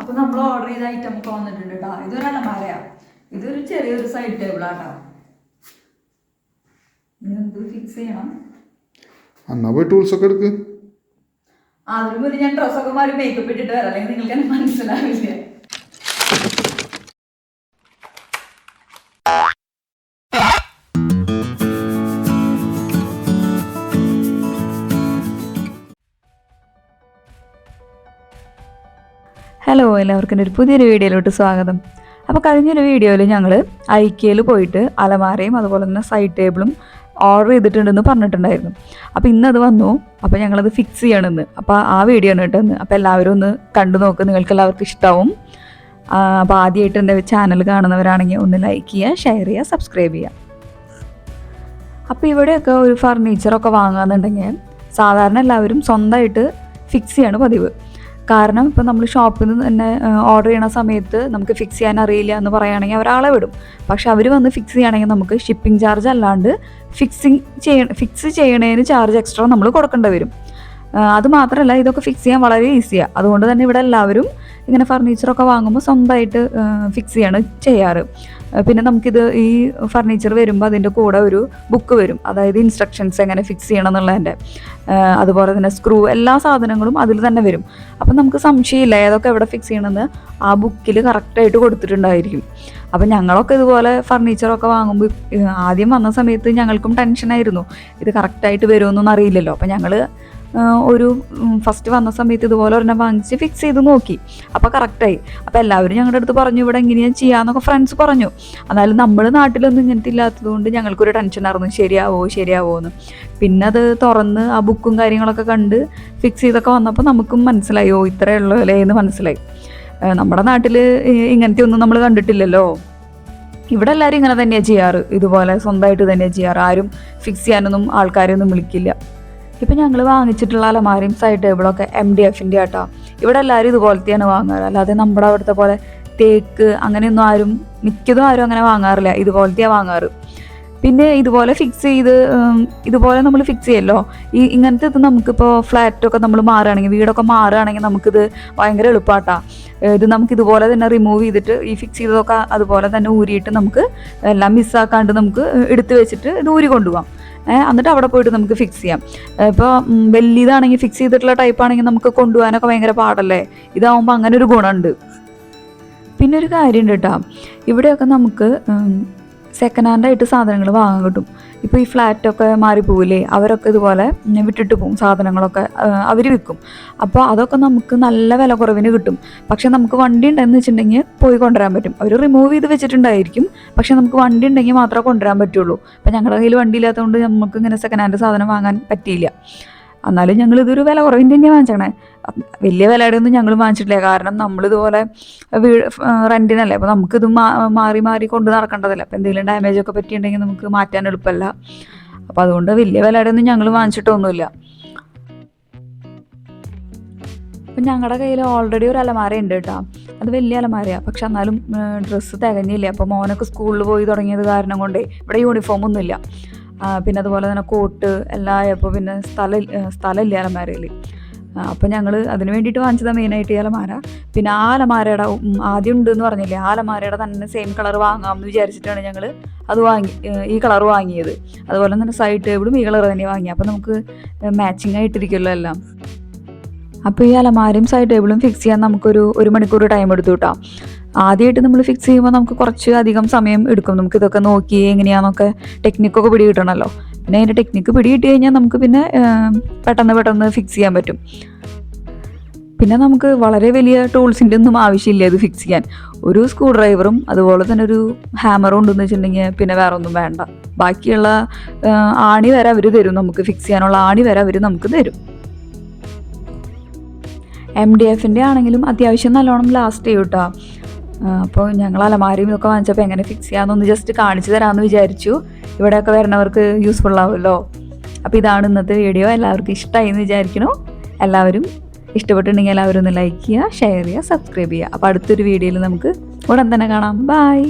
അപ്പോൾ നമ്മൾ ഓർഡർ ചെയ്ത ഐറ്റം ഒക്കെ വന്നിട്ടുണ്ട് കേട്ടോ. ഇതൊരു അലമാരയാണ്, ഇതൊരു ചെറിയൊരു സൈഡ് ടേബിളാട്ടോ. ഇത് ഫിക്സ് ചെയ്യണം. എന്നാ പോയി ടൂൾസ് ഒക്കെ എടുക്ക്. അതിനു മുന്നേ ഞാൻ ഡ്രസ്സൊക്കെ മാറി മേക്കപ്പ് ഇട്ടിട്ട് വരാം, അല്ലെങ്കിൽ നിങ്ങൾക്ക് എന്നെ മനസ്സിലാവില്ല. ഹലോ, എല്ലാവർക്കും ഒരു പുതിയൊരു വീഡിയോയിലോട്ട് സ്വാഗതം. അപ്പോൾ കഴിഞ്ഞൊരു വീഡിയോയിൽ ഞങ്ങൾ ഐക്കയിൽ പോയിട്ട് അലമാരയും അതുപോലെ തന്നെ സൈഡ് ടേബിളും ഓർഡർ ചെയ്തിട്ടുണ്ടെന്ന് പറഞ്ഞിട്ടുണ്ടായിരുന്നു. അപ്പോൾ ഇന്നത് വന്നു. അപ്പോൾ ഞങ്ങളത് ഫിക്സ് ചെയ്യണമെന്ന്. അപ്പോൾ ആ വീഡിയോ ആണ് കേട്ടതെന്ന്. അപ്പോൾ എല്ലാവരും ഒന്ന് കണ്ടു നോക്ക്, നിങ്ങൾക്ക് എല്ലാവർക്കും ഇഷ്ടമാവും. അപ്പോൾ ആദ്യമായിട്ട് എൻ്റെ ചാനൽ കാണുന്നവരാണെങ്കിൽ ഒന്ന് ലൈക്ക് ചെയ്യുക, ഷെയർ ചെയ്യുക, സബ്സ്ക്രൈബ് ചെയ്യുക. അപ്പോൾ ഇവിടെയൊക്കെ ഒരു ഫർണിച്ചറൊക്കെ വാങ്ങുകയെന്നുണ്ടെങ്കിൽ സാധാരണ എല്ലാവരും സ്വന്തമായിട്ട് ഫിക്സ് ചെയ്യാണ് പതിവ്. കാരണം ഇപ്പോൾ നമ്മൾ ഷോപ്പിൽ നിന്ന് തന്നെ ഓർഡർ ചെയ്യണ സമയത്ത് നമുക്ക് ഫിക്സ് ചെയ്യാൻ അറിയില്ല എന്ന് പറയുകയാണെങ്കിൽ ഒരാളെ വിടും. പക്ഷെ അവർ വന്ന് ഫിക്സ് ചെയ്യുകയാണെങ്കിൽ നമുക്ക് ഷിപ്പിംഗ് ചാർജ് അല്ലാണ്ട് ഫിക്സ് ചെയ്യണതിന് ചാർജ് എക്സ്ട്രാ നമ്മൾ കൊടുക്കേണ്ടി വരും. അതുമാത്രമല്ല, ഇതൊക്കെ ഫിക്സ് ചെയ്യാൻ വളരെ ഈസിയാണ്. അതുകൊണ്ട് തന്നെ ഇവിടെ എല്ലാവരും ഇങ്ങനെ ഫർണിച്ചറൊക്കെ വാങ്ങുമ്പോൾ സ്വന്തമായിട്ട് ഫിക്സ് ചെയ്യാണ് ചെയ്യാറ്. പിന്നെ നമുക്കിത് ഈ ഫർണിച്ചർ വരുമ്പോൾ അതിൻ്റെ കൂടെ ഒരു ബുക്ക് വരും, അതായത് ഇൻസ്ട്രക്ഷൻസ് എങ്ങനെ ഫിക്സ് ചെയ്യണം എന്നുള്ളതിൻ്റെ. അതുപോലെ തന്നെ സ്ക്രൂ, എല്ലാ സാധനങ്ങളും അതിൽ തന്നെ വരും. അപ്പം നമുക്ക് സംശയമില്ല ഏതൊക്കെ എവിടെ ഫിക്സ് ചെയ്യണമെന്ന് ആ ബുക്കിൽ കറക്റ്റായിട്ട് കൊടുത്തിട്ടുണ്ടായിരിക്കും. അപ്പം ഞങ്ങളൊക്കെ ഇതുപോലെ ഫർണിച്ചറൊക്കെ വാങ്ങുമ്പോൾ ആദ്യം വന്ന സമയത്ത് ഞങ്ങൾക്കും ടെൻഷനായിരുന്നു, ഇത് കറക്റ്റായിട്ട് വരുമെന്നൊന്നും അറിയില്ലല്ലോ. അപ്പം ഞങ്ങൾ ഒരു ഫസ്റ്റ് വന്ന സമയത്ത് ഇതുപോലെ ഒരെണ്ണം വാങ്ങിച്ച് ഫിക്സ് ചെയ്ത് നോക്കി. അപ്പോൾ കറക്റ്റായി. അപ്പോൾ എല്ലാവരും ഞങ്ങളുടെ അടുത്ത് പറഞ്ഞു ഇവിടെ എങ്ങനെയാണ് ചെയ്യാമെന്നൊക്കെ ഫ്രണ്ട്സ് പറഞ്ഞു. എന്നാലും നമ്മൾ നാട്ടിലൊന്നും ഇങ്ങനത്തെ ഇല്ലാത്തത് കൊണ്ട് ഞങ്ങൾക്കൊരു ടെൻഷനായിരുന്നു, ശരിയാവോ എന്ന്. പിന്നെ അത് തുറന്ന് ആ ബുക്കും കാര്യങ്ങളൊക്കെ കണ്ട് ഫിക്സ് ചെയ്തൊക്കെ വന്നപ്പോൾ നമുക്കും മനസ്സിലായോ ഇത്രയേ ഉള്ളൂ അല്ലേ എന്ന് മനസ്സിലായി. നമ്മുടെ നാട്ടിൽ ഇങ്ങനത്തെ ഒന്നും നമ്മൾ കണ്ടിട്ടില്ലല്ലോ. ഇവിടെ എല്ലാവരും ഇങ്ങനെ തന്നെയാണ് ചെയ്യാറ്, ഇതുപോലെ സ്വന്തമായിട്ട് തന്നെയാണ് ചെയ്യാറ്. ആരും ഫിക്സ് ചെയ്യാനൊന്നും ആൾക്കാരെയൊന്നും വിളിക്കില്ല. ഇപ്പം ഞങ്ങൾ വാങ്ങിച്ചിട്ടുള്ള അലമാരയും സൈഡ് ടേബിളൊക്കെ MDFൻ്റെ ആട്ടോ. ഇവിടെ എല്ലാവരും ഇതുപോലത്തെയാണ് വാങ്ങാറ്, അല്ലാതെ നമ്മുടെ അവിടുത്തെ പോലെ തേക്ക് അങ്ങനെയൊന്നും മിക്കതും ആരും അങ്ങനെ വാങ്ങാറില്ല, ഇതുപോലത്തെയാണ് വാങ്ങാറ്. പിന്നെ ഇതുപോലെ ഫിക്സ് ചെയ്ത് ഇതുപോലെ നമ്മൾ ഫിക്സ് ചെയ്യല്ലോ. ഇങ്ങനത്തെ ഇത് നമുക്കിപ്പോൾ ഫ്ലാറ്റൊക്കെ നമ്മൾ മാറുകയാണെങ്കിൽ, വീടൊക്കെ മാറുകയാണെങ്കിൽ നമുക്കിത് ഭയങ്കര എളുപ്പമാട്ടാ. ഇത് നമുക്ക് ഇതുപോലെ തന്നെ റിമൂവ് ചെയ്തിട്ട് ഈ ഫിക്സ് ചെയ്തതൊക്കെ അതുപോലെ തന്നെ ഊരിയിട്ട് നമുക്ക് എല്ലാം മിസ്സാക്കാണ്ട് നമുക്ക് എടുത്ത് വെച്ചിട്ട് ഇത് ഊരി കൊണ്ടുപോകാം. എന്നിട്ട് അവിടെ പോയിട്ട് നമുക്ക് ഫിക്സ് ചെയ്യാം. ഇപ്പോൾ വലിയതാണെങ്കിൽ ഫിക്സ് ചെയ്തിട്ടുള്ള ടൈപ്പാണെങ്കിൽ നമുക്ക് കൊണ്ടുപോകാനൊക്കെ ഭയങ്കര പാടല്ലേ. ഇതാവുമ്പോൾ അങ്ങനെ ഒരു ഗുണമുണ്ട്. പിന്നെ ഒരു കാര്യമുണ്ട് കേട്ടോ, ഇവിടെയൊക്കെ നമുക്ക് സെക്കൻഡ് ഹാൻഡായിട്ട് സാധനങ്ങൾ വാങ്ങാൻ കിട്ടും. ഇപ്പോൾ ഈ ഫ്ലാറ്റൊക്കെ മാറിപ്പോവില്ലേ, അവരൊക്കെ ഇതുപോലെ വിട്ടിട്ട് പോകും സാധനങ്ങളൊക്കെ, അവർ വിൽക്കും. അപ്പോൾ അതൊക്കെ നമുക്ക് നല്ല വില കുറവിന് കിട്ടും. പക്ഷെ നമുക്ക് വണ്ടി ഉണ്ടെന്ന് വെച്ചിട്ടുണ്ടെങ്കിൽ പോയി കൊണ്ടുവരാൻ പറ്റും. അവർ റിമൂവ് ചെയ്ത് വെച്ചിട്ടുണ്ടായിരിക്കും, പക്ഷെ നമുക്ക് വണ്ടി ഉണ്ടെങ്കിൽ മാത്രമേ കൊണ്ടുവരാൻ പറ്റുള്ളൂ. അപ്പോൾ ഞങ്ങളുടെ കയ്യിൽ വണ്ടി ഇല്ലാത്തതുകൊണ്ട് നമുക്ക് ഇങ്ങനെ സെക്കൻഡ് ഹാൻഡ് സാധനം വാങ്ങാൻ പറ്റിയില്ല. എന്നാലും ഞങ്ങളിതൊരു വില കുറവിൻ്റെ തന്നെയാണ് വാങ്ങിച്ചേക്കണേ. വലിയ വിലയുടെ ഒന്നും ഞങ്ങൾ വാങ്ങിച്ചിട്ടില്ല, കാരണം നമ്മളിതുപോലെ റെൻറ്റിനല്ലേ. അപ്പോൾ നമുക്കിത് മാറി കൊണ്ട് നടക്കേണ്ടതല്ല. അപ്പോൾ എന്തെങ്കിലും ഡാമേജൊക്കെ പറ്റിയിട്ടുണ്ടെങ്കിൽ നമുക്ക് മാറ്റാൻ എളുപ്പമല്ല. അപ്പോൾ അതുകൊണ്ട് വലിയ വിലയുടെ ഒന്നും ഞങ്ങൾ വാങ്ങിച്ചിട്ടൊന്നുമില്ല. അപ്പം ഞങ്ങളുടെ കയ്യിൽ ഓൾറെഡി ഒരു അലമാര ഉണ്ട് കേട്ടോ. അത് വലിയ അലമാരയാണ്, പക്ഷെ എന്നാലും ഡ്രസ്സ് തികഞ്ഞില്ല. അപ്പോൾ മോനൊക്കെ സ്കൂളിൽ പോയി തുടങ്ങിയത് കാരണം കൊണ്ടേ ഇവിടെ യൂണിഫോമൊന്നുമില്ല. പിന്നെ അതുപോലെ തന്നെ കോട്ട് എല്ലാം ആയപ്പോൾ പിന്നെ സ്ഥലമില്ല അലമാരയിൽ. അപ്പോൾ ഞങ്ങൾ അതിന് വേണ്ടിയിട്ട് വാങ്ങിച്ചതാണ് മെയിനായിട്ട് ഈ അലമാര. പിന്നെ ആ അലമാരയുടെ ആദ്യം ഉണ്ടെന്ന് പറഞ്ഞില്ലേ, ആ അലമാരയുടെ തന്നെ സെയിം കളർ വാങ്ങാമെന്ന് വിചാരിച്ചിട്ടാണ് ഞങ്ങൾ അത് ഈ കളർ വാങ്ങിയത്. അതുപോലെ തന്നെ സൈഡ് ടേബിളും ഈ കളർ തന്നെ വാങ്ങി. അപ്പോൾ നമുക്ക് മാച്ചിങ് ആയിട്ടിരിക്കുമല്ലോ എല്ലാം. അപ്പോൾ ഈ അലമാരയും സൈഡ് ടേബിളും ഫിക്സ് ചെയ്യാൻ നമുക്കൊരു 1 മണിക്കൂർ ടൈം എടുത്തു കേട്ടോ. ആദ്യമായിട്ട് നമ്മൾ ഫിക്സ് ചെയ്യുമ്പോൾ നമുക്ക് കുറച്ച് അധികം സമയം എടുക്കും. നമുക്കിതൊക്കെ നോക്കി എങ്ങനെയാണെന്നൊക്കെ ടെക്നിക്കൊക്കെ പിടി കിട്ടണമല്ലോ. പിന്നെ അതിൻ്റെ ടെക്നിക്ക് പിടി കിട്ടി കഴിഞ്ഞാൽ നമുക്ക് പിന്നെ പെട്ടെന്ന് ഫിക്സ് ചെയ്യാൻ പറ്റും. പിന്നെ നമുക്ക് വളരെ വലിയ ടൂൾസിൻ്റെ ഒന്നും ആവശ്യമില്ല ഇത് ഫിക്സ് ചെയ്യാൻ. ഒരു സ്ക്രൂ ഡ്രൈവറും അതുപോലെ തന്നെ ഒരു ഹാമറും ഉണ്ടെന്ന് വെച്ചിട്ടുണ്ടെങ്കിൽ പിന്നെ വേറെ ഒന്നും വേണ്ട. ബാക്കിയുള്ള ആണി വരെ അവർ തരും, നമുക്ക് ഫിക്സ് ചെയ്യാനുള്ള ആണി വരെ അവർ നമുക്ക് തരും. MDFൻ്റെ ആണെങ്കിലും അത്യാവശ്യം നല്ലോണം ലാസ്റ്റ് ചെയ്യും കേട്ടോ. അപ്പോൾ ഞങ്ങൾ അലമാരയും ഇതൊക്കെ വാങ്ങിച്ചപ്പോൾ എങ്ങനെ ഫിക്സ് ചെയ്യാമെന്നൊന്ന് ജസ്റ്റ് കാണിച്ചു തരാമെന്ന് വിചാരിച്ചു. ഇവിടെയൊക്കെ വരണവർക്ക് യൂസ്ഫുൾ ആവുമല്ലോ. അപ്പോൾ ഇതാണ് ഇന്നത്തെ വീഡിയോ. എല്ലാവർക്കും ഇഷ്ടമായി എന്ന് വിചാരിക്കണു. എല്ലാവരും ഇഷ്ടപ്പെട്ടിട്ടുണ്ടെങ്കിൽ എല്ലാവരും ഒന്ന് ലൈക്ക് ചെയ്യുക, ഷെയർ ചെയ്യുക, സബ്സ്ക്രൈബ് ചെയ്യുക. അപ്പോൾ അടുത്തൊരു വീഡിയോയിൽ നമുക്ക് ഉടൻ തന്നെ കാണാം. ബൈ.